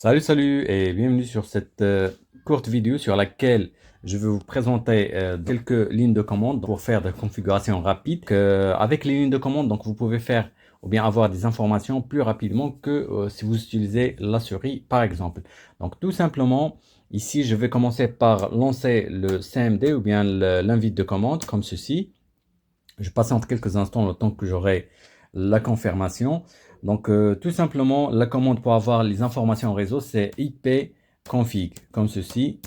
Salut et bienvenue sur cette courte vidéo sur laquelle je vais vous présenter quelques lignes de commande pour faire des configurations rapides. Avec les lignes de commande, donc vous pouvez faire ou bien avoir des informations plus rapidement que si vous utilisez la souris par exemple. Donc tout simplement, ici je vais commencer par lancer le CMD ou bien l'invite de commande comme ceci. Je patiente quelques instants le temps que j'aurai la confirmation. Donc, tout simplement, la commande pour avoir les informations réseau, c'est ipconfig, comme ceci,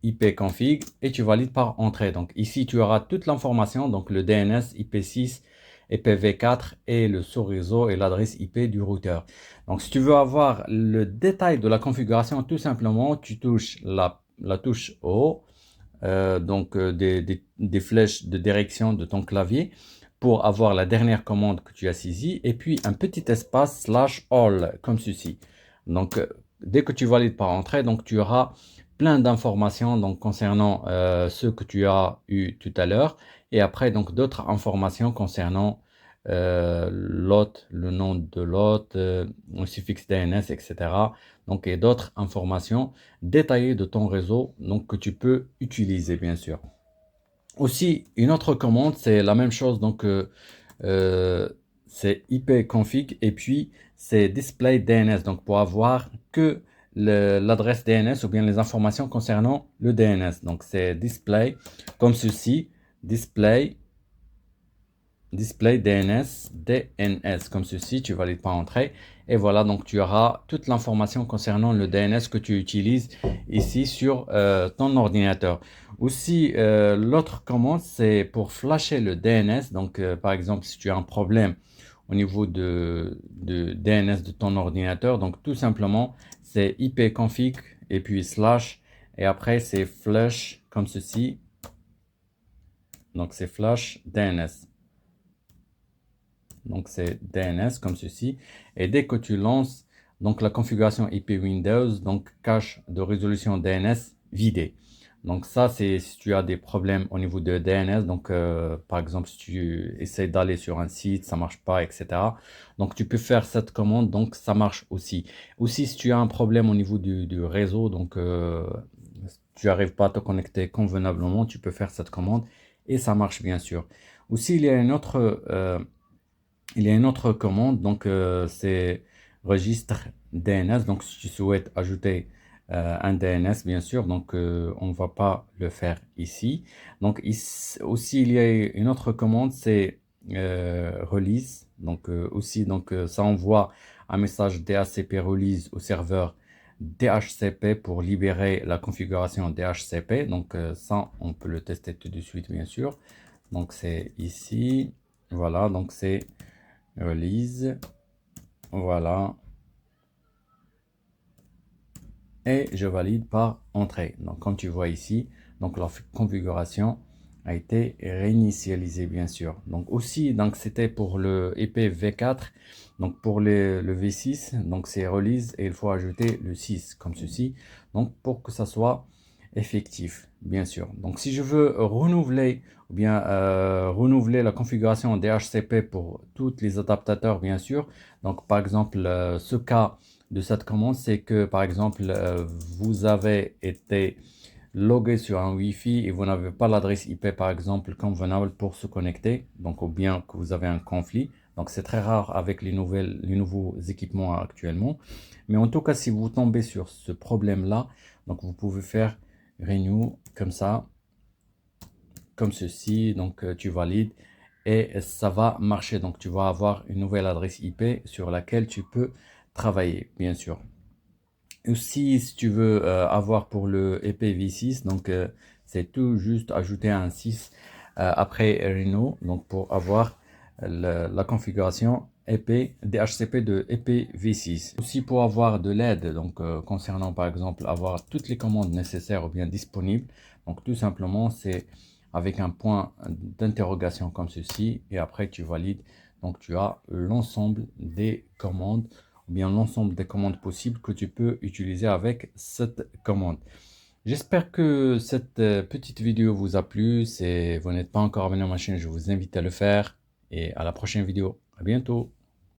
ipconfig, et tu valides par entrée. Donc, ici, tu auras toute l'information, donc le DNS, IP6, IPv4 et le sous-réseau et l'adresse IP du routeur. Donc, si tu veux avoir le détail de la configuration, tout simplement, tu touches la touche O des flèches de direction de ton clavier pour avoir la dernière commande que tu as saisie et puis un petit espace /all comme ceci. Donc, dès que tu valides par entrée, donc tu auras plein d'informations donc concernant ce que tu as eu tout à l'heure et après donc d'autres informations concernant l'hôte, le nom de l'hôte, le suffixe DNS, etc. Donc, et d'autres informations détaillées de ton réseau donc, que tu peux utiliser, bien sûr. Aussi, une autre commande, c'est la même chose. Donc, euh, c'est ipconfig et puis c'est display DNS. Donc, pour avoir que l'adresse DNS ou bien les informations concernant le DNS. Donc, c'est display comme ceci, display display DNS comme ceci, tu valides pas entrer et voilà, donc tu auras toute l'information concernant le DNS que tu utilises ici sur ton ordinateur. Aussi, l'autre commande, c'est pour flasher le DNS. Donc, par exemple, si tu as un problème au niveau de DNS de ton ordinateur, donc tout simplement, c'est ipconfig et puis slash et après c'est flush comme ceci. Donc, c'est flash DNS. Donc, c'est DNS comme ceci. Et dès que tu lances donc la configuration IP Windows, donc cache de résolution DNS vidé. Donc ça, c'est si tu as des problèmes au niveau de DNS. Donc, par exemple, si tu essaies d'aller sur un site, ça marche pas, etc. Donc, tu peux faire cette commande. Donc, ça marche aussi. Aussi, si tu as un problème au niveau du réseau, donc tu n'arrives pas à te connecter convenablement, tu peux faire cette commande et ça marche bien sûr. Aussi, il y a une autre commande, donc c'est registre DNS. Donc si tu souhaites ajouter un DNS, bien sûr, donc on ne va pas le faire ici. Donc aussi, il y a une autre commande, c'est release. Donc aussi, donc ça envoie un message DHCP release au serveur DHCP pour libérer la configuration DHCP. Donc ça, on peut le tester tout de suite, bien sûr. Donc c'est ici. Voilà, donc c'est release, voilà, et je valide par entrée. Donc comme tu vois ici, donc la configuration a été réinitialisée bien sûr. Donc aussi, donc c'était pour le IPv4, donc pour le V6, donc c'est release et il faut ajouter le 6 comme ceci, donc pour que ça soit effectif bien sûr. Donc si je veux renouveler ou bien renouveler la configuration DHCP pour tous les adaptateurs bien sûr, donc par exemple ce cas de cette commande, c'est que par exemple vous avez été logué sur un Wi-Fi et vous n'avez pas l'adresse IP par exemple convenable pour se connecter, donc ou bien que vous avez un conflit. Donc c'est très rare avec les nouveaux équipements actuellement. Mais en tout cas, si vous tombez sur ce problème-là, donc vous pouvez faire renew comme ça, comme ceci. Donc tu valides et ça va marcher. Donc tu vas avoir une nouvelle adresse IP sur laquelle tu peux travailler, bien sûr. Aussi, si tu veux avoir pour le IPv6, donc c'est tout juste ajouter un 6 après Reno, donc pour avoir la configuration IP, DHCP de IPv6. Aussi pour avoir de l'aide, donc concernant par exemple avoir toutes les commandes nécessaires ou bien disponibles, donc tout simplement c'est avec un point d'interrogation comme ceci et après tu valides, donc tu as l'ensemble des commandes ou bien l'ensemble des commandes possibles que tu peux utiliser avec cette commande. J'espère que cette petite vidéo vous a plu. Si vous n'êtes pas encore abonné à ma chaîne, je vous invite à le faire et à la prochaine vidéo. À bientôt.